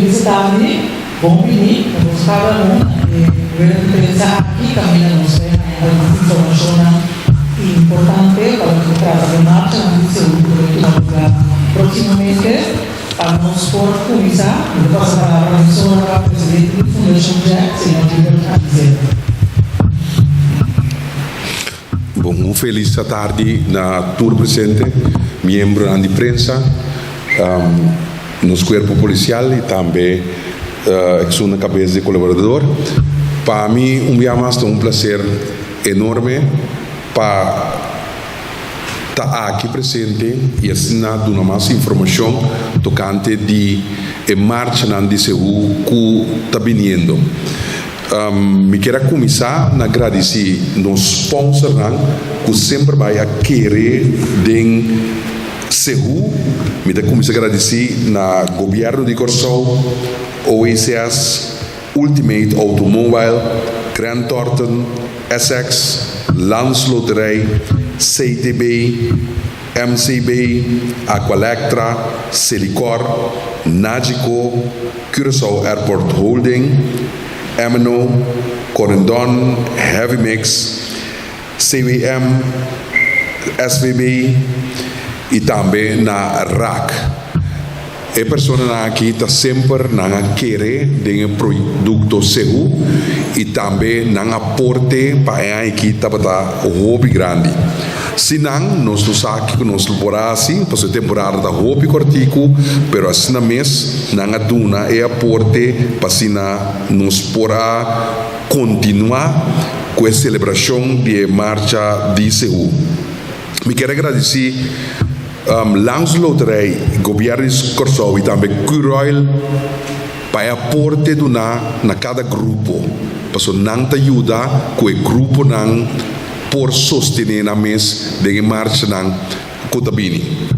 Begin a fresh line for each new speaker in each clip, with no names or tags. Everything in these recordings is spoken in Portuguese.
feliz tarde, bom venir, vamos cada pensar aqui também nos informação importante para que trata de marcha proximamente vamos por começar e passar a palavra ao presidente da Fundação Jack, senhor Guilherme.
Bom, feliz tarde na tour presente, membro da imprensa, nos corpo policial e também sou na cabeça de colaborador. Para mim, dia mais um prazer enorme para estar aqui presente e assinar uma mais informação tocante de marcha na DCU que está vindo. Me quero começar a agradecer nos sponsors que sempre vai a querer de CEU. Me quero começar a agradecer na governo de Corsol, OACS, Ultimate Automobile, Grant Thornton, Essex, Lance Loterij, CTB, MCB, Aqualectra, Celicor, Nagico, Curaçao Airport Holding, MNO, Corendon, Heavy Mix, CWM, SVB e também na RAC. A pessoa aqui está sempre na querer de produto CEU e também na aporte para a equipe para o hobby grande. Se não, nós não sabemos que nós laboramos assim, para a temporada da hobby cortico, mas assim mês, na duna é aporte para nós poder continuar com a celebração de marcha de CEU. Me quero agradecer Lance Loterij, governo de Corsol e também Curoil para aporte na cada grupo. Para não te ajudar com o grupo não por sostener na mês de marcha não Cotabini.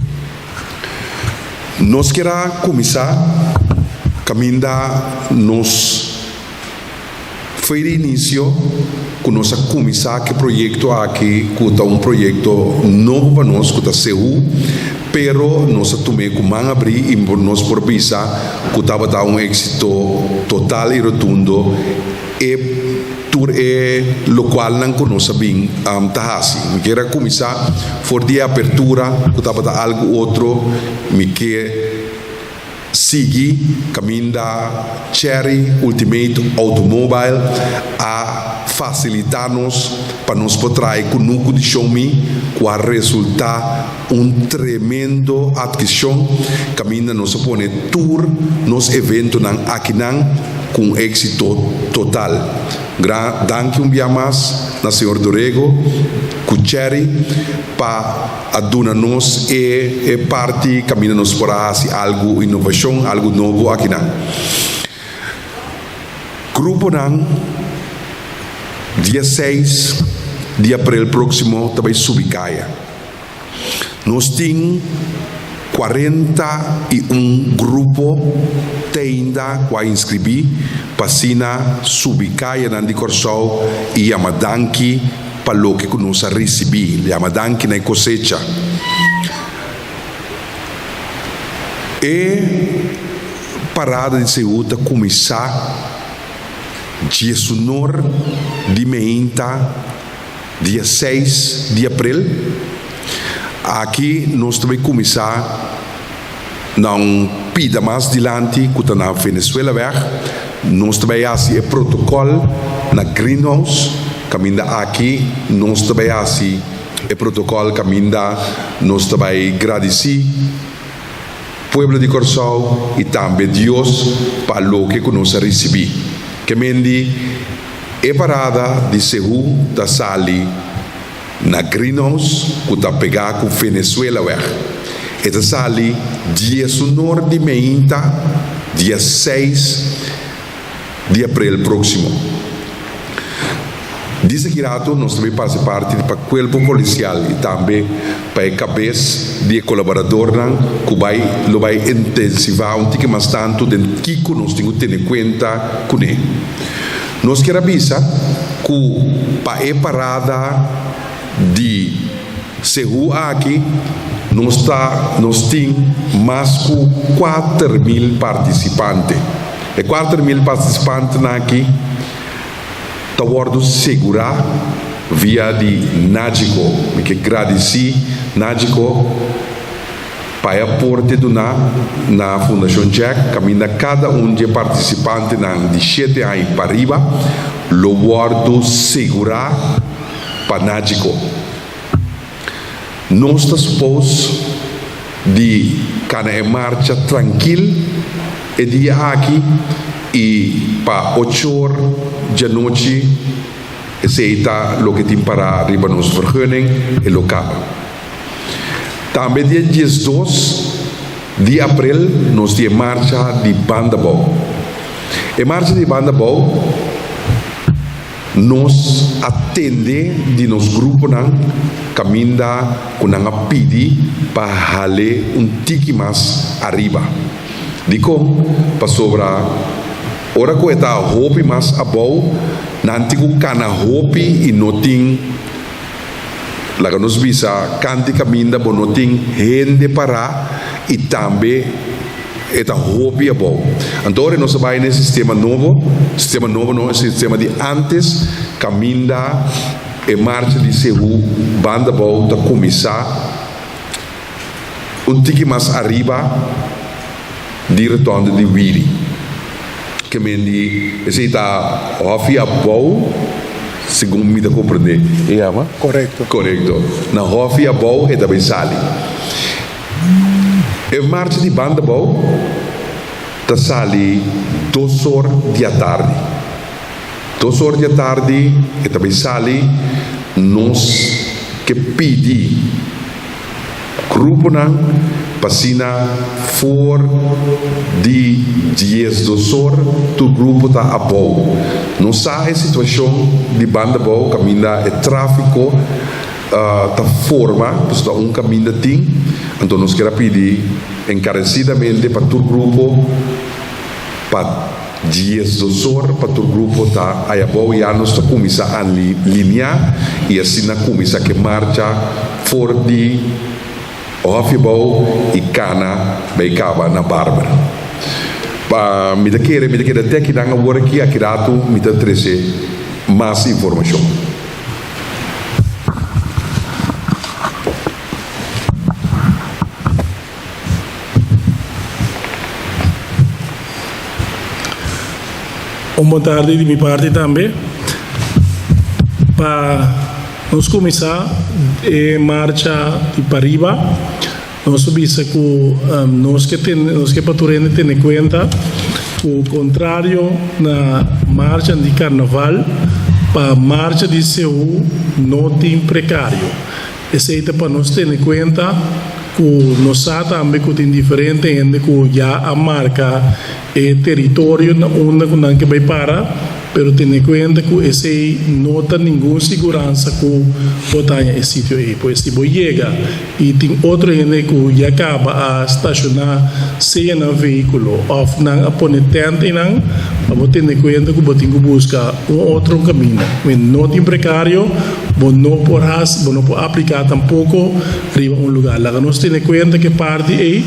Nós queremos começar caminhar nos foi de início que nós começar que projeto aqui que é projeto novo para nós que está CEU, pero nós tomamos como abrir e nós por pensar que estava dar êxito total e rotundo e tour lo qual não conosce bem tahasi. Me quero começar for de apertura que estava dar algo outro me quer seguir caminho da Cherry Ultimate Automobile a facilitar-nos para nos poder com o de Xiaomi que vai resultar tremendo adquisição caminho nos põe tour nos eventos aqui com êxito total. Danke dia mais na senhor Dorego com Cherry para adunar-nos e parte caminho-nos para algo inovação, algo novo aqui Grupo dia 6 de abril próximo também Subicaia. Nós temos 41 grupos ainda que inscrever para Subicaia de Corsol e Yamadanki para o que nós recebemos. Yamadanki na cosecha. E parada de saúde começar dia sonor de meinta dia 6 de abril. Aqui nós também começar não pida mais adiante que está na Venezuela nós também assim protocolo na Greenhouse caminho aqui nós também assim protocolo caminho nós também agradecer povo de Corsol e também Deus para o que nós recebemos que mendi parada de CEU da Sali na Greenhouse que está pegar com Venezuela esta sali dia sonor de meinta dia 6 de abril próximo. Disse que nós também fazemos parte do corpo policial e também para a cabeça de colaborador que vai intensivar pouco mais tanto de que nós temos que ter em conta com ele. Nós queremos avisar que para a parada de CEU aqui nós temos mais de 4.000 participantes. E 4.000 participantes aqui estão segurar via de Nágico, que agradeci Nágico para aporte na Fundação Jack, caminha cada de participantes de 7 anos para arriba, lo guardo segurar para Nágico. Nós estamos supostos de caminhar em marcha tranquilo e dia aqui e para 8 horas da noite aceita o que tem para arriba nos vergunning e local. Também dia 12 de abril nós temos marcha de Bandabou. E marcha de Bandabou nós atende de nos grupo caminha com a pedi para haler tiki mais arriba. Dico para sobra ora que está hopi mais abou nanti ku kana hopi e noting laga nos bisa kanti caminha bonoting hende para e também eta hopi abou. Então nós vai nesse sistema novo não é sistema de antes caminha e marcha de Sehu banda bou da começar tiki mais arriba di retorno di Wiri che mendi está hofia bou segundo me da compreender ama correto na hofia bou e da sali e marcha di banda bou da sali 2 horas da tarde 2 horas da tarde e da sali nós que pedi grupo passina for de 10 horas tu grupo está a bom não sabe a situação de banda bom caminha e tráfico tá forma então caminho tem então nós queremos pedir encarecidamente para tu grupo para 10 horas para tu grupo tá aí a bom e nós está começar a linha e assim na começa que marcha for de Ofibou e Cana Beicaba na Bárbara. Para me daquele até que dá agora aqui a Kirato me dá trazer mais informação.
Boa tarde de minha parte também. Para nós começar a marcha de Pariba, nós subimos que nós que paturene tem em conta o contrário na marcha de Carnaval para marcha de Seú não tem precário. Esse é para nós ter em conta que nós também tem diferente entre que já a marca é território onde não que vai para pero tem em conta que esse não tem nenhuma segurança que botar esse sítio aí. Pois se você chega e tem outro gente que já acaba a estacionar sem um veículo ou não a pôr tenda não, você tem em conta que você tem que buscar outro caminho. Não tem precário, você não pode aplicar tampouco em lugar. Lá nós temos em conta que parte aí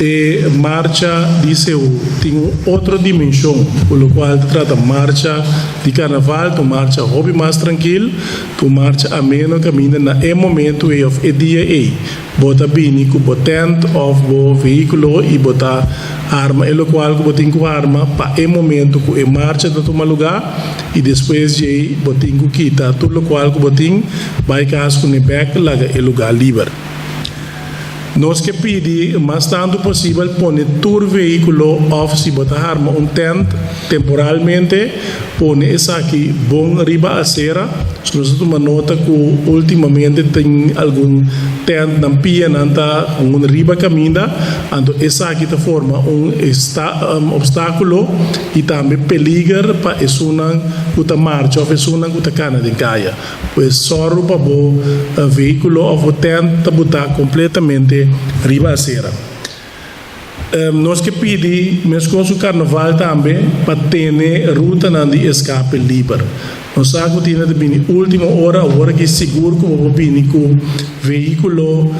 e marcha de Seú tem outra dimensão, pelo qual trata marcha de carnaval, tu marcha hobby mais tranquilo, tu marcha ameno caminha na momento e of dia e bota bini com tent of bo veículo e bota arma, pelo qual que tem com arma para momento que marcha da toma lugar e depois de botin com quita, tudo qual que botin vai caso com back laga e lugar livre. Nós que pedimos, mas tanto possível, pôr todo veículo off se botar arma tent temporalmente, pôr isso aqui bom riba a cera. Se nós tomamos nota que ultimamente tem algum tent na pia, nanta riba caminha, então isso aqui te forma obstáculo e também perigo para isso não que marcha ou isso não que cana de caia. Pois só para o veículo ou tent botar completamente riba a cera. nós que pedimos, mesmo com o carnaval também, para ter ruta de escape livre. Nós sabemos que tem a última hora que é seguro que vou vir com o veículo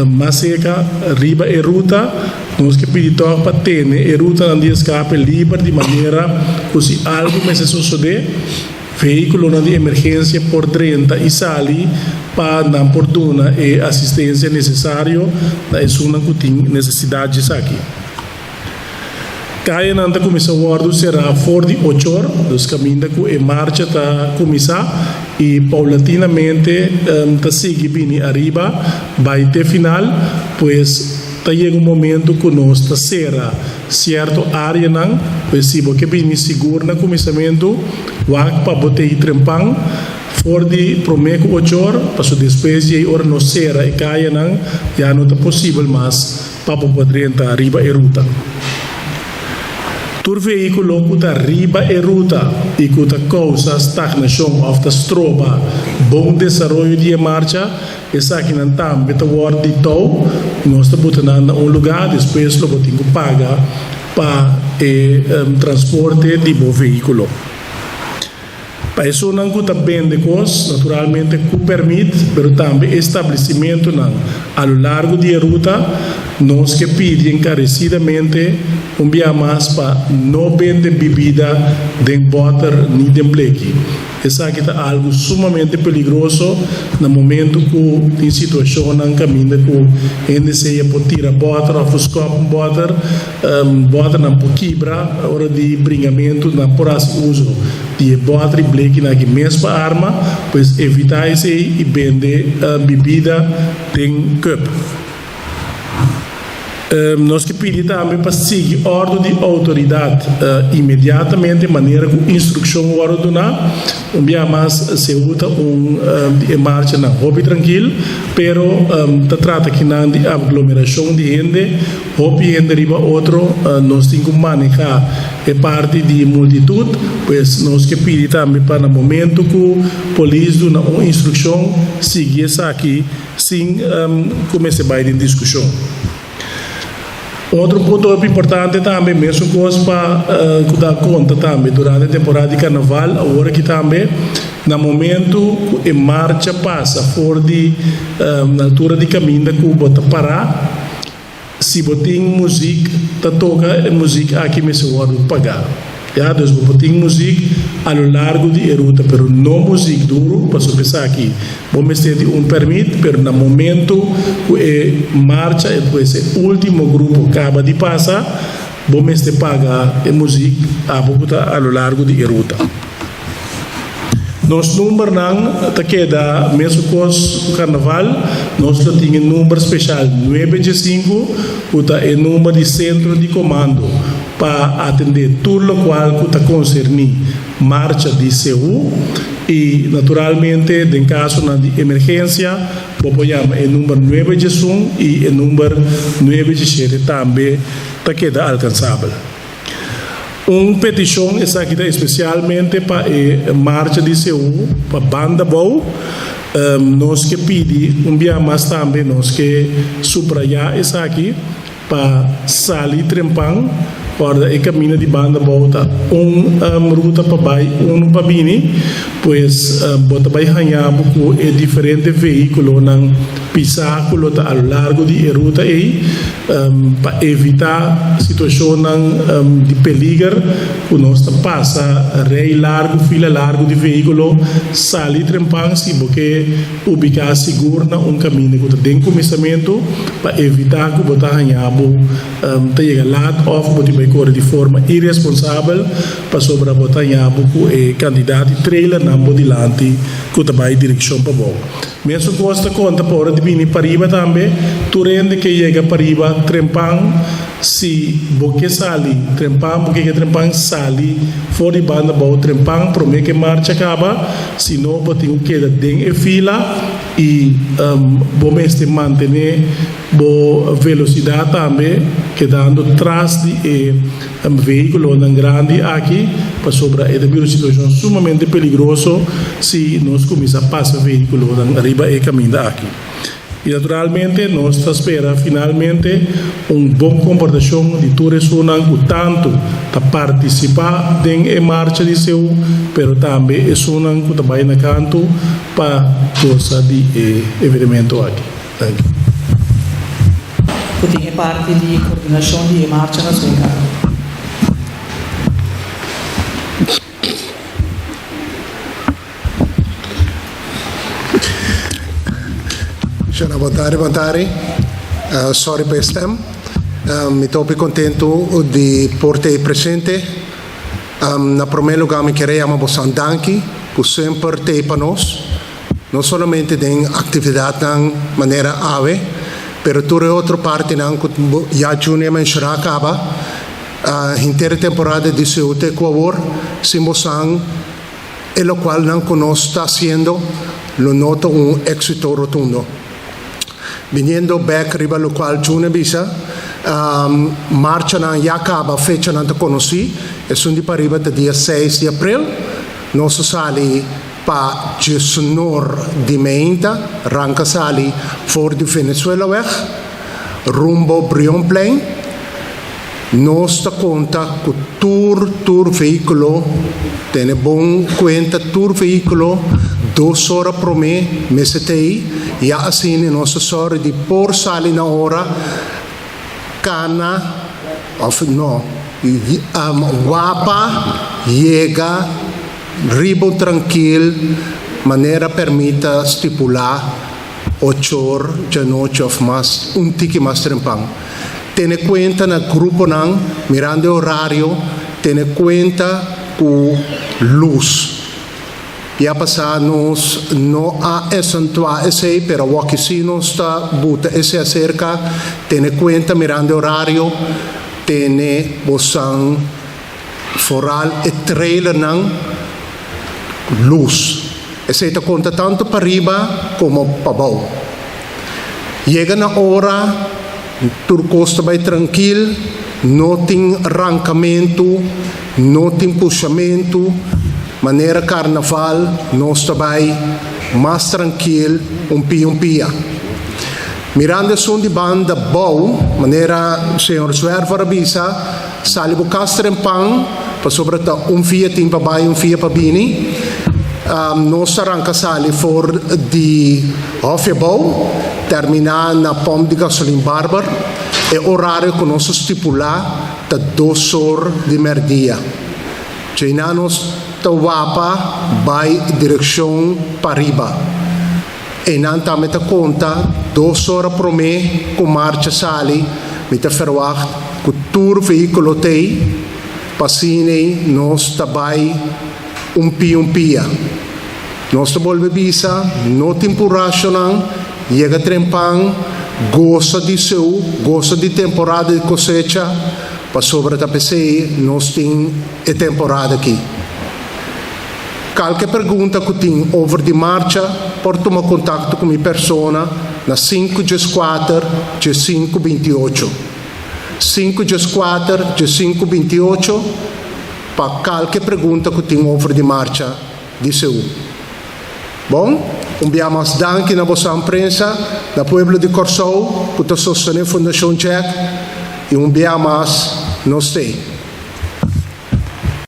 mais seca, riba e ruta, nós que pedimos para ter a ruta de escape livre de maneira que se algo me se suceder, veículo de emergência por 30 e sali para dar oportuna e assistência necessária na zona que tem necessidades aqui. Kaya nanta comissão ordo será for de 8 horas, dos caminhos que em marcha está começar e paulatinamente está seguir bem arriba, vai ter final, pois está chega momento que nós está será certo área não, pois se você bem seguro no começamento, vai para botar trempang for de prometo 8 horas, para depois de hora não será e kaya não, já não é possível mais para poder entrar arriba e ruta. Tur veículo que está riba e ruta e que está causa estagnação ou está estroba bom desenvolvimento de marcha, essa aqui não está beta word de tow, nós está botando em lugar, depois lo botinho paga para transporte de bom veículo. Para isso não está bem de coisa, naturalmente que permite, mas também estabelecimento não, a lo largo de ruta, nós que pedem encarecidamente dia mais para não vender bebida de butter nem de bleque. Essa aqui é algo sumamente perigoso no momento que tem situação na caminho que ainda se pode tirar butter ou fuscar butter não pode quebrar a hora de bringamento não por uso de butter e bleque na que mesma arma, pois evitar isso e vender bebida em cup. Nós que pedimos também para seguir a ordem de autoridade imediatamente, de maneira que a instrução ordenar, mais se usa de marcha na hobby tranquilo, pero trata que não de aglomeração de gente, hobby gente riba outro, nós temos que manejar a parte de multitud, pois nós que pedimos também para no momento que o polícia dá uma instrução, seguir essa aqui, sem começar a discussão. Outro ponto importante também, mesmo coisa para dar conta também, durante a temporada de carnaval, agora que também, no momento que a marcha passa fora de, na altura de caminho que o bota parar, se botem música, toca a música aqui mesmo hora de pagar. Já, dus botem música a lo largo de ruta, pero não música duro, para pensar aqui. Vamos ter permite, pero no momento que a marcha, depois o último grupo acaba de passar, vamos ter pagar a música a lo largo de ruta. Nos número não tá queda mesmo com o carnaval, nós temos um número especial 915, que é o número de centro de comando para atender tudo o qual está concernido marcha de CU e naturalmente em caso de emergência vamos chamar o número 911 e o número 917 também está queda alcançável. Uma petição essa aqui especialmente para a marcha de CU, para a banda boa, nós que pedimos dia mais também nós que subrayar essa aqui para salir trempang para o caminho de banda volta ruta para baixo, para bini, pois bota vai ganhar com diferente veículo não pisar com a lo largo de ruta aí para evitar situação de peligro que nós passa rei largo fila largo de veículo salir trempang se porque ubicar seguro na caminho que tem começamento para evitar que bota ganhar chega lá off vai correr de forma irresponsável para sobre a botanha buco e candidato trailer na bodilante que vai em direção para bom. Mesmo que você conta para de vir para riba também, tu rende que chega para riba trempang se você sali trempang porque que trempang sali fora de banda bom trempang promete que marcha acaba, se não botinho queda dentro fila e bom este manter boa velocidade também quedando atrás de veículo grande aqui para sobre uma situação sumamente perigosa se nós começamos a passar veículo arriba e caminho aqui. Y naturalmente nos espera finalmente buena comportación de todos tanto para participar en la marcha de CEU, pero también es que también en canto para cosa de evento aquí. Thank you.
Que tiene parte de coordinación de marcha na sua casa.
Senhora, boa tarde. Sorry per stem. Mi estou contento de por ter presente. Na primeiro lugar, me queria chamar você danke por sempre ter para nós. Não somente em atividade de maneira ave, pero toda outra parte não que já junho mencionar acaba. Inteira temporada de saúde com favor, simbolizando e lo qual não conosco está sendo, lo noto éxito rotundo. Viniendo back riba lo qual June bisa marcha na ya acaba fecha não te conheci é sundi para riba de dia 6 de abril nosso sali pa gestionor di meinta ranca sali for di Venezuela weg rumbo Brion Plain nostra conta cu tour veicolo tiene bon cuenta tour veicolo 2 ore per mesetei ja assim nossa sorte de por sali na hora cana of no guapa llega ribo tranquil maneira permita estipular 8 horas de noite of mais tiki mais trempang tiene cuenta na grupo nang mirando horário tiene cuenta com luz. Ya pasamos no a acentuar ese, pero aquí sí no está buta ese acerca, tiene cuenta mirando horario, tiene bosan foral e trailer nan luz. Ese te conta tanto para arriba como para abajo. Llega na hora, tu costa vai tranquilo, não tem arrancamento, não tem puxamento. Maneira carnaval, nós também mais tranquilo, pia. Mirando som de banda boa, maneira senhor Zwerver avisa, sali bu castren pang, para sobretudo Fiat para baixo, Fiat para bini. Nós arranca sali for de Hofjebouw, terminar na pomp de gasolina Barber, e horário que nós estipular de 2 horas de merdia. Nós Tawapa vai direção para riba. E não também te conta 2 horas por mês com marcha sali, me te verwacht que tour veículo tem, passine nós também pia. Nós te volve bisa, não temporário não, chega trempang, gosta de seu, gosta de temporada de cosecha, para sobre a PC, nós tem a temporada aqui. Qualquer pergunta que tem over de marcha, pode tomar contato com minha persona na 514 528. 514 528 para qualquer pergunta que tem over de marcha de seu. Bom, enviamos danke na vossa imprensa, da Pueblo de Corsou, por sostener a Fundação Jack, e enviamos nós.